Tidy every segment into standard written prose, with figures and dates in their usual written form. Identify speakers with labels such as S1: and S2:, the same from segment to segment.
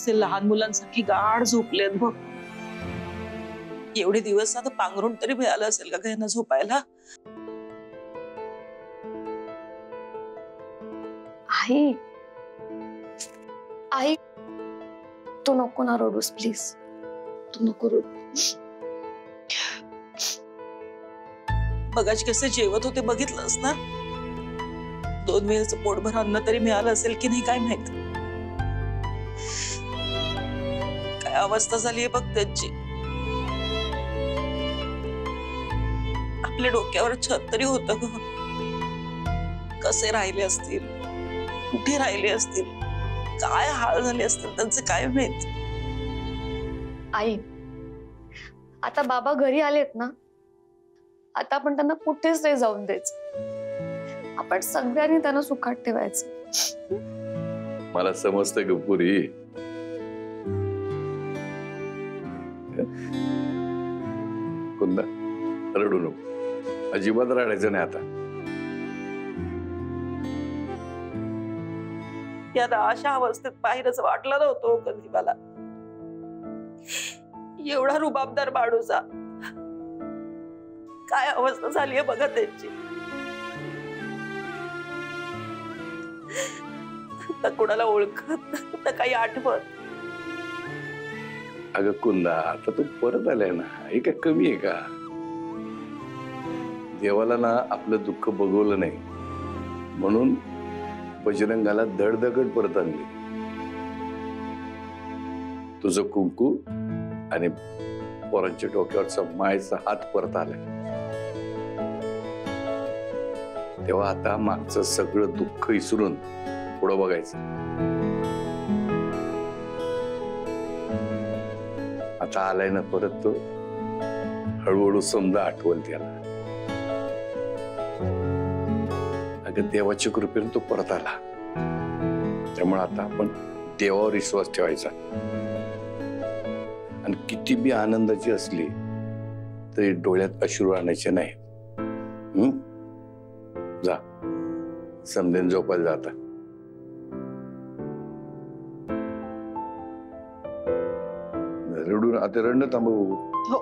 S1: कसे लहान मुलांसारखी गाढ झोपलेत बघ. एवढे दिवस आता पांघरून तरी मिळालं असेल का यांना झोपायला?
S2: आई आई तू नको ना रडूस प्लीज, तू नको रडू.
S1: बघाच कसे जेवत होते बघितलंस ना? 2 वेळेचं पोटभर अन्न तरी मिळालं असेल की नाही काय माहित. काय अवस्था झालीये बघ त्यांची. आपल्या डोक्यावर छत तरी होतं ग. कसे राहिले असतील, कुठे राहिले असतील, काय हाल झाले असतील त्यांचे काय माहित.
S2: आई आता बाबा घरी आलेत ना, आता आपण त्यांना कुठेच नाही जाऊन द्यायचं. आपण सगळ्यांनी त्यांना सुखात ठेवायचं.
S3: मला समजतं ग पुरी. कुंदा रडू नको, अजिबात रडायचं नाही आता.
S1: या अशा अवस्थेत बाहेरच वाटलं नव्हतं कधी मला. एवढा रुबाबदार माणूसा काय अवस्था झाली आहे बघा त्यांची. तर कोणाला ओळखत तर काही आठवत.
S3: अगं कुंदा आता तू परत आलाय ना, हे काय कमी आहे का? देवाला ना आपलं दुःख बघवलं नाही म्हणून बजरंगाला धडधकट परत आणली. तुझं कुंकू आणि पोरांच्या डोक्यावरचा मायेचा हात परत आलाय. तेव्हा आता मागचं सगळं दुःख विसरून पुढं बघायचं. आता आलाय ना परत तो, हळूहळू समजा आठवल त्याला. अगं देवाच्या कृपेने तो परत आला, त्यामुळे आता आपण देवावर विश्वास ठेवायचा. आणि किती बी आनंदाची असली तरी डोळ्यात अश्रू आणायचे नाही. जा समजेन झोपायला जाता. रडून आता रडणं थांबव.
S1: हो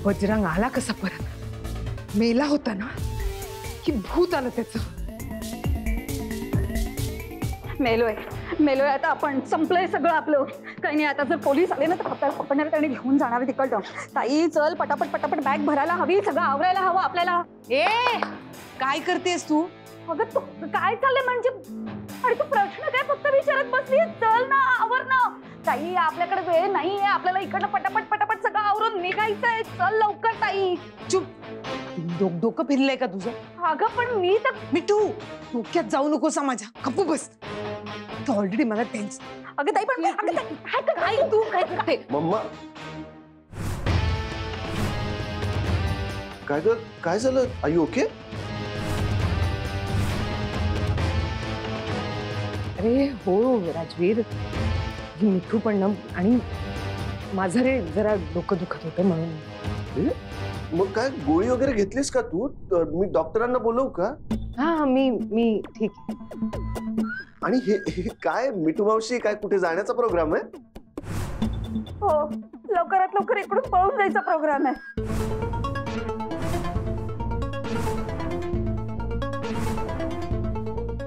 S4: बजरंग आला कसा परत? मेला होता ना की भूत आलं त्याचं?
S5: मेलोय मेलोय आता आपण, संपलंय सगळं आपलं. काही नाही आता जर पोलीस आले ना तर आपल्याला पकडणार आणि घेऊन जाणार तिकडं. ताई चल पटापट पटापट बॅग भरायला हवी, सगळं आवरायला हवं आपल्याला.
S4: ए काय करतेस तू?
S5: अगं तू काय चाललंय म्हणजे? अरे तू प्रश्न काय फक्त विचारत बसली? चल ना आवर ना. ताई आपल्याकडे वेळ नाहीये, आपल्याला इकडनं पटापट पटापट सगळं आवरून निघायचंय. चल लवकर ताई.
S4: चुप, डोकं फिरलंय का तुझं?
S5: अगं पण मी तर
S4: मिठू डोक्यात जाऊ नकोस माझ्या, गप्प बस. ऑलरेडी मला टेन्शन.
S5: अगं ताई पण अगं ताई तू काय करते?
S6: मम्मा काय झालं? Are you okay?
S4: अरे हो राजवीर, ही मिठू पण ना, आणि माझं रे जरा डोकं दुखत होतं म्हणून.
S6: मग काय गोळी वगैरे घेतलीस का तू? मी डॉक्टरांना बोलवू का?
S4: हा मी ठीक आहे.
S6: आणि हे काय मिठू मावशी, काय कुठे जाण्याचा प्रोग्राम आहे?
S5: हो लवकरात लवकर इकडून पळून जायचा प्रोग्राम आहे.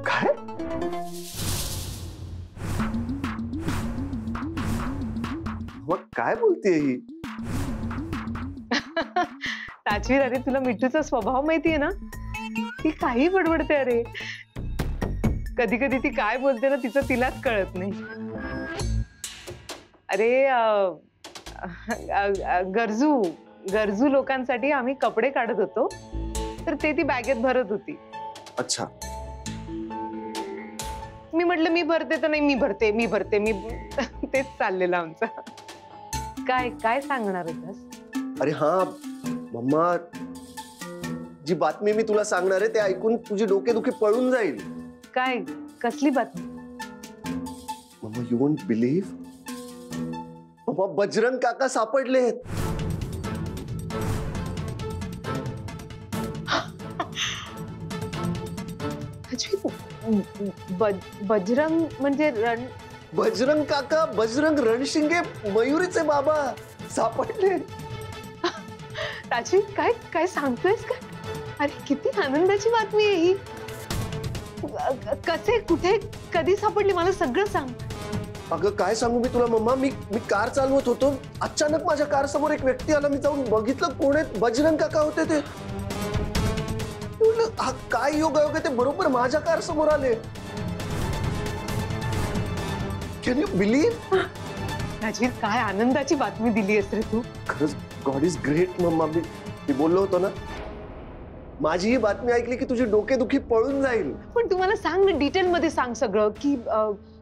S6: काय? मग काय बोलतेय ही?
S4: ताजवीर, अरे तुला मिठूचा स्वभाव माहितीये ना? ती काही बडबडते. अरे कधी कधी ती काय बोलते ना तिचं तिलाच कळत नाही. अरे गरजू लोकांसाठी आम्ही कपडे काढत होतो, तर ते ती बॅगेत भरत होती.
S6: अच्छा.
S4: मी म्हटलं मी भरते तर नाही, मी भरते मी भरते मी तेच चाललेलं आमचं. काय काय सांगणार होतास?
S6: अरे हा मम्मा, जी बातमी मी तुला सांगणार आहे ते ऐकून तुझी डोकेदुखी पळून जाईल.
S4: काय कसली बातमी?
S6: मम्मा, यू वोंट बिलीव्ह, मम्मा बजरंग काका सापडलेत.
S4: बजरंग म्हणजे
S6: बजरंग काका, बजरंग रणशिंगे, मयुरीचे बाबा सापडले.
S4: ताजी काय काय सांगतोयस का? अरे किती आनंदाची बातमी आहे ही. कसे, कुठे, कधी सापडली मला सगळं सांग.
S6: अगं काय सांगू मी तुला मम्मा, मी कार चालवत होतो, अचानक माझ्या कार समोर एक व्यक्ती आला. मी जाऊन बघितलं कोण आहे, बजरंग काका होते ते. हा काय योग आहे, ते बरोबर माझ्या कार समोर आले. Can you believe?
S4: ताजी काय आनंदाची बातमी दिली आहेस रे तू.
S6: खरंच गॉड इज ग्रेट मम्मा. मी बोललो होतो ना, माझी ही बातमी ऐकली की तुझी डोकेदुखी पळून जाईल.
S4: पण तू मला सांग ना, डिटेल मध्ये सांग सगळं, की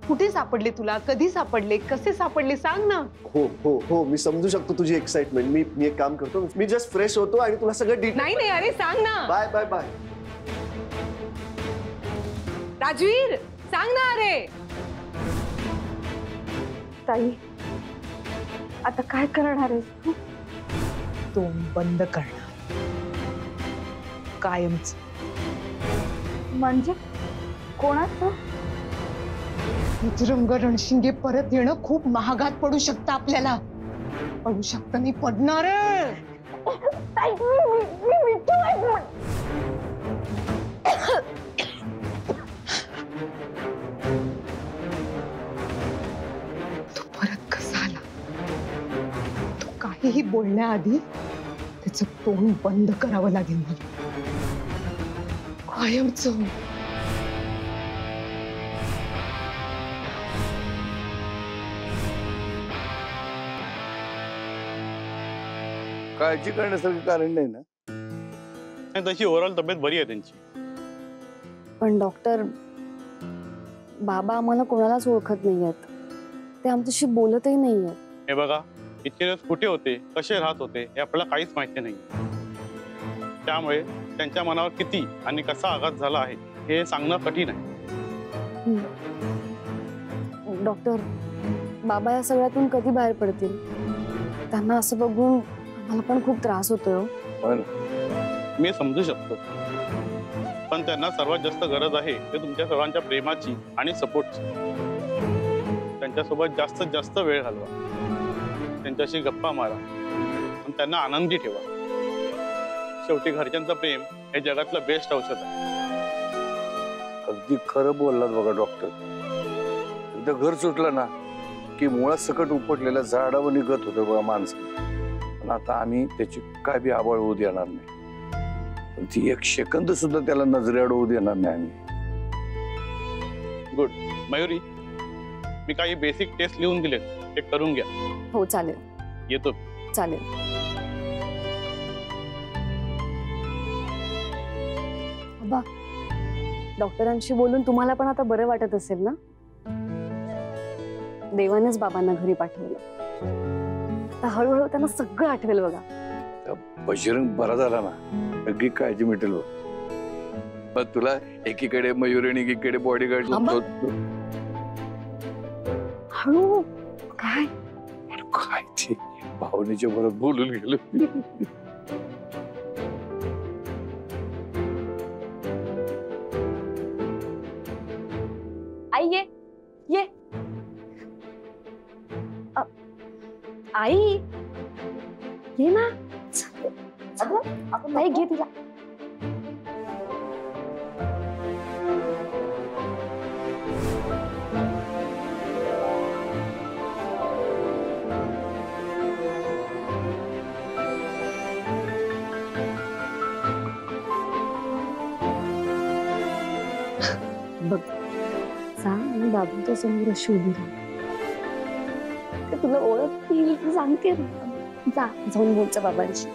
S4: कुठे सापडले तुला, कधी सापडले, कसे सापडले, सांग ना.
S6: हो हो हो, मी समजू शकतो तुझी एक्साइटमेंट. मी एक काम करतो, मी जस्ट फ्रेश होतो आणि तुला सगळं डिटेल.
S4: नाही नाही, अरे सांग ना.
S6: Bye bye bye.
S4: राजवीर सांग ना. अरे
S5: ताई, आता काय करणार आहेस तू?
S4: तोंड बंद करणार कायमच.
S5: म्हणजे कोणाचं?
S4: बजरंग रणशिंगे परत येणं खूप महागात पडू शकतं आपल्याला. पडू शकतं, नाही पडणार.
S5: ताई, मी मिठू आहे.
S4: तो परत कसा आला? तो काहीही बोलण्याआधी त्याचं तोंड बंद करावं लागेल मला कायमच.
S3: काळजी करण्यासारखं कारण नाही ना.
S7: आणि तशी ओव्हरऑल तब्येत बरी आहे त्यांची.
S2: पण डॉक्टर, बाबा आम्हाला कोणालाच ओळखत नाहीयेत. ते आमच्याशी बोलतही नाहीयेत.
S7: हे बघा, इतके दिवस कुठे होते, कसे राहत होते हे आपल्याला काहीच माहिती नाही. त्यामुळे त्यांच्या मनावर किती आणि कसा आघात झाला आहे हे सांगणं कठीण आहे.
S2: डॉक्टर, बाबा या सगळ्यातून कधी बाहेर पडतील? त्यांना असं बघून आम्हाला पण खूप त्रास होतोय.
S7: मी समजू शकतो, पण त्यांना सर्वात जास्त गरज आहे ते तुमच्या सर्वांच्या प्रेमाची आणि सपोर्टची. त्यांच्यासोबत जास्तीत जास्त वेळ घालवा, त्यांच्याशी गप्पा मारा आणि त्यांना आनंदी ठेवा. शेवटी घरच्यांचं प्रेम हे जगातलं बेस्ट औषध आहे.
S3: अगदी खरं बोललात बघा डॉक्टर. एकदा घर सुटलं ना की मुळात सकट उपटलेल्या झाडावर निघत होतं बघा माणसं. पण आता आम्ही त्याची काय बी आबाळ होऊ देणार नाही. पण ती एक सेकंद सुद्धा त्याला नजरेआड होऊ देणार नाही आम्ही.
S7: गुड. मयुरी, मी काही बेसिक टेस्ट लिहून दिले, ते करून घ्या.
S2: हो चालेल.
S7: येतो.
S2: चालेल. बाबा, डॉक्टरांशी बोलून तुम्हाला पण आता बरं वाटत असेल ना? देवानेच बाबांना घरी पाठवलं. आता हळूहळू त्यांना सगळं आठवेल बघा.
S3: बजरंग बरा झाला ना, सगळी काळजी मिटेल बघ. पण तुला एकीकडे मयूर आणि एकीकडे बॉडीगार्ड.
S2: हळू काय
S3: काय ते भावनेच्या बरोबर बोलून गेलो.
S5: आई ये ये. आई ये ना. ताई घे तिला.
S2: बघ, सांग बाबूच्या समोर अशी उभी राहा. ते तुला ओळखतील की सांगते ना. जा जाऊन बोलच्या बाबांशी.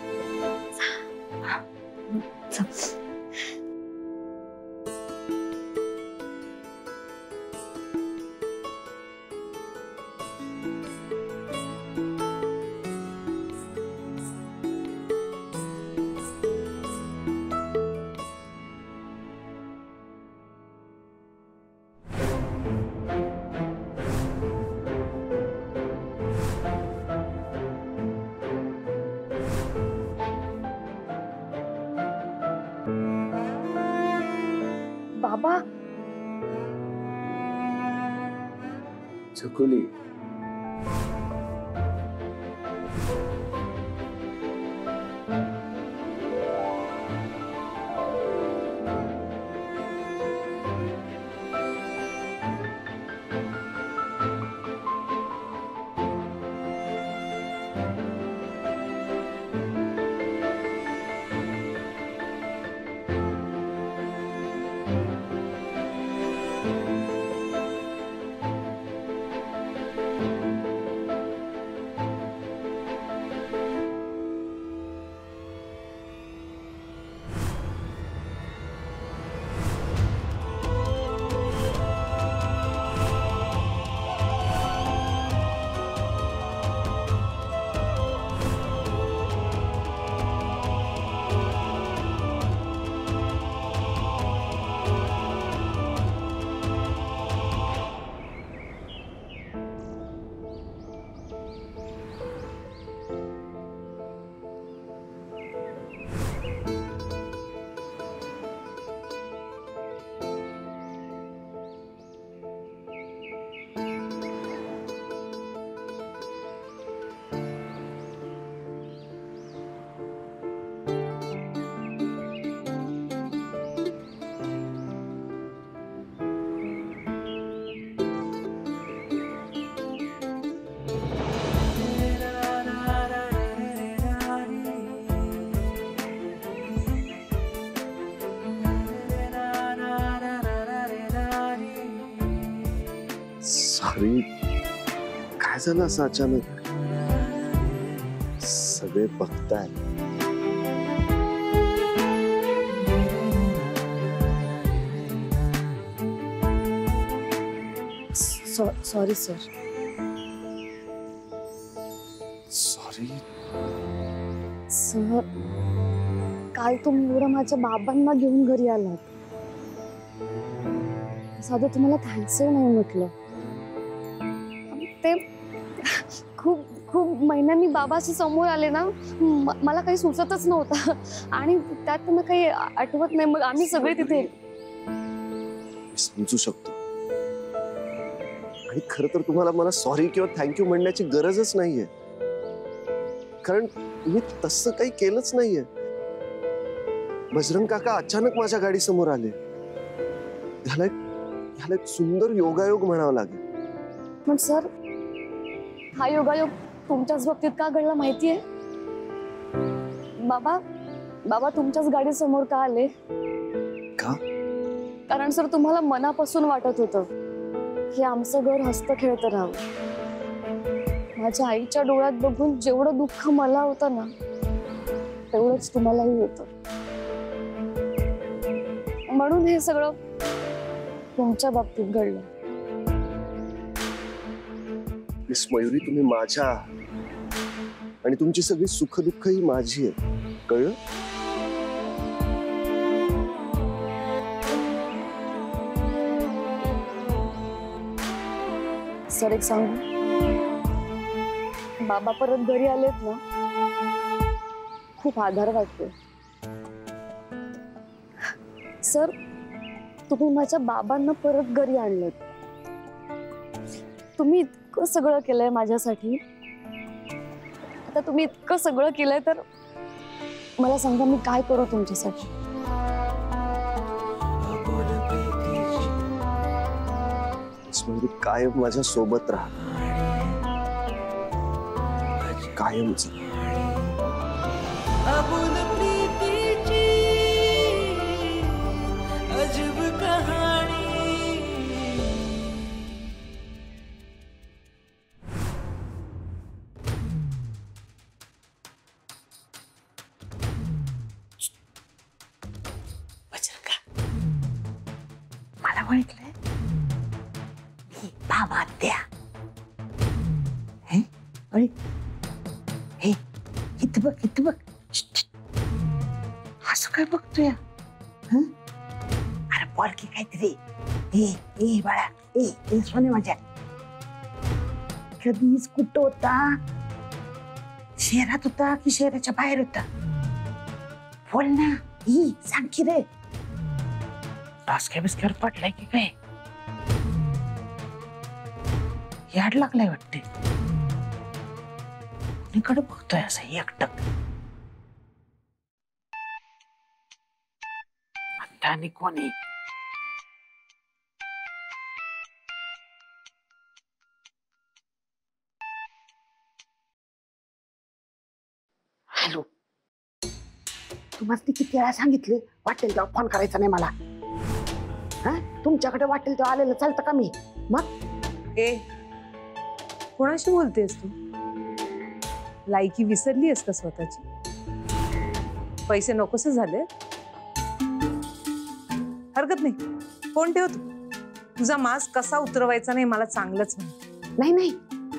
S2: बाबा
S6: छकुली, सॉरी, काय झालं असं अचानक? सगळे बघताय.
S2: Sorry sir.
S6: सॉरी
S2: सर, काल तुम्ही एवढं माझ्या बाबांना घेऊन घरी आलात. साधं तुम्हाला थँक्स नाही म्हटलं. ते खूप खूप महिन्यांनी बाबाशी समोर आले ना, मला काही सुचतच नव्हतं आणि त्यात त्यांना काही आठवत नाही. मग आम्ही सगळे तिथे.
S6: समजू शकतो आणि खरं तर तुम्हाला मला सॉरी किंवा थँक्यू म्हणण्याची गरजच नाहीये, कारण मी तसं काही केलंच नाहीये. बजरंग काका अचानक माझ्या गाडी समोर आले. ह्याला एक सुंदर योगायोग म्हणावं लागेल.
S2: पण सर, हा योगायोग तुमच्याच बाबतीत का घडला माहितीये? बाबा तुमच्याच गाडी समोर का आले?
S6: का?
S2: कारण सर, तुम्हाला मनापासून वाटत होतं की आमचं घर हसतं खेळतं राहावं. माझ्या आईच्या डोळ्यात बघून जेवढं दुःख मला होतं ना, तेवढंच तुम्हालाही होतं. म्हणून हे सगळं तुमच्या बाबतीत घडलं.
S6: मिस मयुरी, तुम्ही माझ्या आणि तुमची सगळी सुख दुःख ही माझी आहे, कळलं?
S2: सर, एक सांगू, बाबा परत घरी आलेत ना, खूप आधार वाटतोय. सर, तुम्ही माझ्या बाबांना परत घरी आणलं. तुम्ही इतकं सगळं केलंय माझ्यासाठी. आता तुम्ही इतकं सगळं केलंय तर मला सांगा, मी काय करू तुमच्यासाठी?
S6: कायम माझ्या सोबत राहा, कायमच.
S8: अजब कहानी.
S9: बजरंगा, मला ओळखलंय? मी बाबा द्या. हे इथं बघ, इथं बघ. असं काय बघतोय? अरे बोल की काहीतरी. ए बाळा, ए सोने माझ्या, कधीच कुठं होता? शहरात होता की शहराच्या बाहेर होता? बोल ना, सांग की रे. टासक्या बिस्क्यावर पडलाय की काय? याड लागलाय वाटते. कुणीकडे बघतोय असं एकटक? आता आणि कोणी? हॅलो, तुम्हाला किती वेळा सांगितले वाटेल तेव्हा फोन करायचा नाही मला. हा, तुमच्याकडे वाटेल तेव्हा आलेलं चालतं का मी? मग
S4: ए, कोणाशी बोलतेस तू? लायकी विसरली आहेस का स्वतःची? पैसे नकोसे झाले? हरकत नाही, फोन ठेव तू. तुझा मास्क कसा उतरवायचा नाही मला चांगलंच माहिती.
S9: नाही नाही,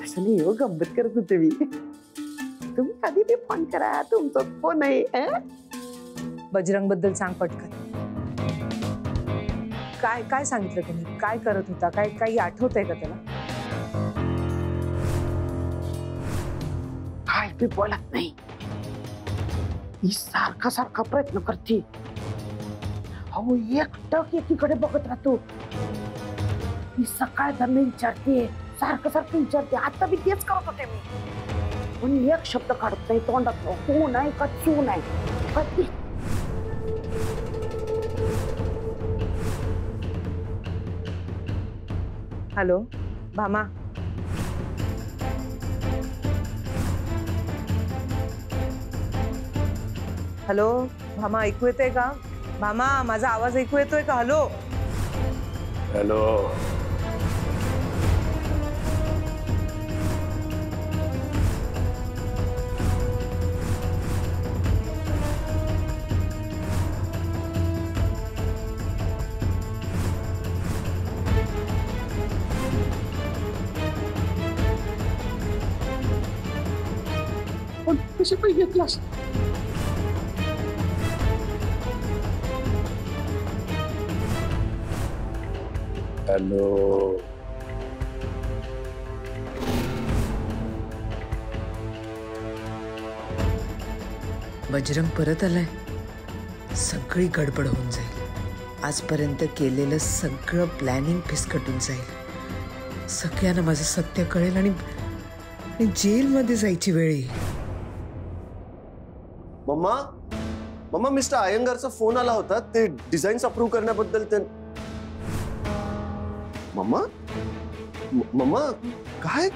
S9: असं नाही हो, गंमत करत होते मी. तुम्ही कधी ते फोन करा, तुमचा फोन आहे.
S4: बजरंग बद्दल सांग पटकन. काय काय सांगितलं तुम्ही? काय करत होता? काय काही आठवतंय का त्याला?
S9: काय बी बोलत नाही. ही सारखा सारखा प्रयत्न करते. अहो, एकटक एकीकडे बघत राहतो. ही सकाळ त्यांना विचारते, सारखं सारखं विचारते. आता बी तेच करत होते मी, पण एक शब्द काढत नाही तोंडात. हो नाही का चू नाही कधी.
S4: हॅलो भामा, हॅलो भामा, ऐकू येतंय का? भामा, माझा आवाज ऐकू येतोय का? Hello
S3: hello.
S9: पण कशी पाहिजे क्लास?
S3: हॅलो.
S10: बजरंग परत आलाय. सगळी गडबड होऊन जाईल. आजपर्यंत केलेलं सगळं प्लॅनिंग फिसकटून जाईल. सगळ्यांना माझं सत्य कळेल आणि जेलमध्ये जायची वेळ येईल.
S6: मम्मा, मम्मा, मिस्टर अयंगारचा फोन आला होता ते डिझाईन्स अप्रूव्ह करण्याबद्दल. ते मम्मा, मम्मा, काय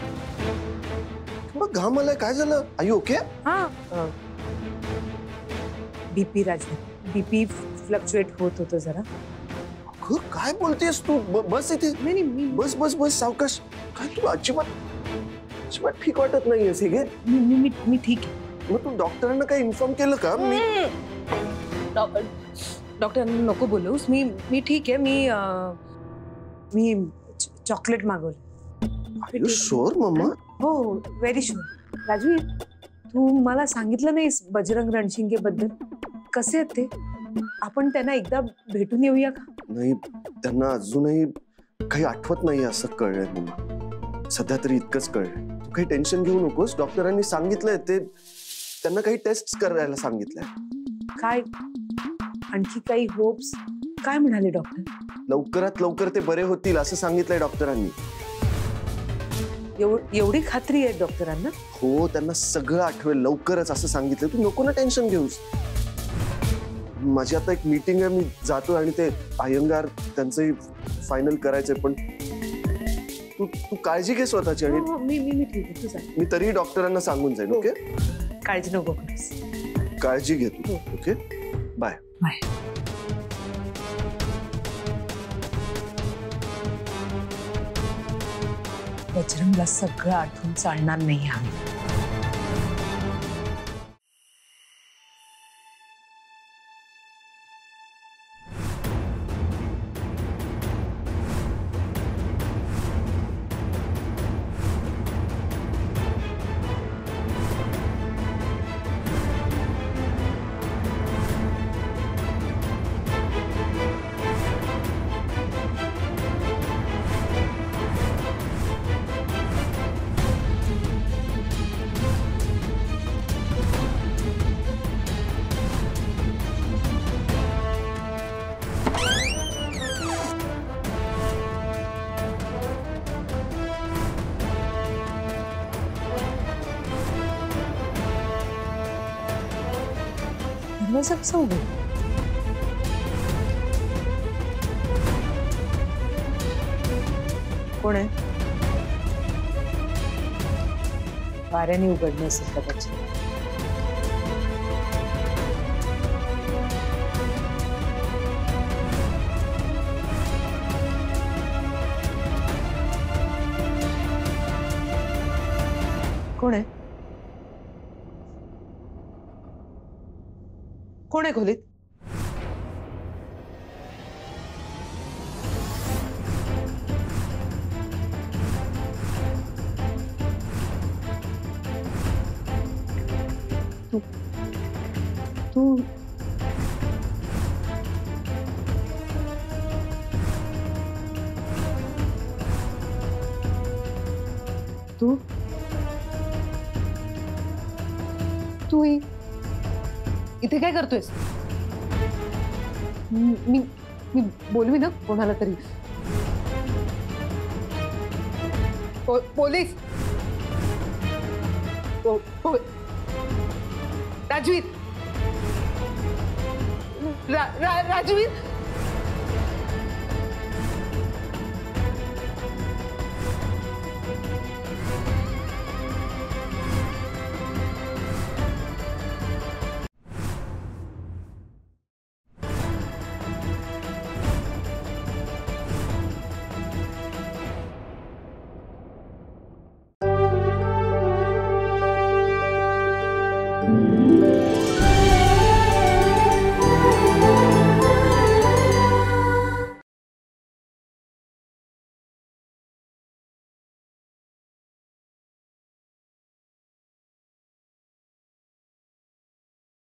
S6: घाम आलाय? काय झालं? I you okay?
S4: हा, बीपी राजू, बीपी फ्लक्च्युएट होत होतं जरा.
S6: काय बोलतेस तू? बस इथे.
S4: नाही नाही,
S6: बस बस बस, सावकाश. काय तू अजिबात अजिबात ठीक वाटत नाहीयेस? हे घे.
S4: मी ठीक आहे.
S6: मग तू डॉक्टरांना काही इन्फॉर्म केलं का?
S4: डॉक्टरांना नको बोलूस. मी ठीक आहे. मी चॉकलेट मागवलं.
S6: आर यू शुअर मम्मा?
S4: हो, व्हेरी शुअर. राजू, तू मला सांगितलं नाहीस बजरंग रणशिंगे बद्दल. कसे आहेत ते? आपण त्यांना एकदा भेटून येऊया का?
S6: नाही, त्यांना अजूनही काही आठवत नाही असं कळलंय मम्मा. सध्या तरी इतकंच कळलंय. तू काही टेन्शन घेऊ नकोस. डॉक्टरांनी सांगितलंय ते त्यांना काही टेस्ट करायला सांगितलंय.
S4: काय आणखी काही होप्स? काय म्हणाले डॉक्टर?
S6: लवकरात लवकर ते बरे होतील असं सांगितलंय डॉक्टरांनी.
S4: एवढी खात्री आहे डॉक्टरांना?
S6: हो, त्यांना सगळं आठवेल लवकरच असं सांगितलं. तू नको ना टेन्शन घेऊस. माझी आता एक मीटिंग आहे, मी जातो. आणि ते अयंगार त्यांचंही फायनल करायचंय. पण तू काळजी घे स्वतःची. आणि
S4: मी ठीक आहे. तू सांग.
S6: मी तरी डॉक्टरांना सांगून जाईन. ओके?
S4: काळजी नको करूस.
S6: काळजी घे तू. Okay, bye
S4: bye. बजरंगला सगळं आठवून चालणार नाही. हा
S1: दरवाजा कसा उघडला? कोण आहे?
S4: वाऱ्याने उघडलं असेल कदाचित.
S1: कोण आहे? कोण आहे खोलीत? तू तू तू इथे काय करतोयस? मी मी बोलवी ना कोणाला तरी. पोलीस. राजवीर. राजवीर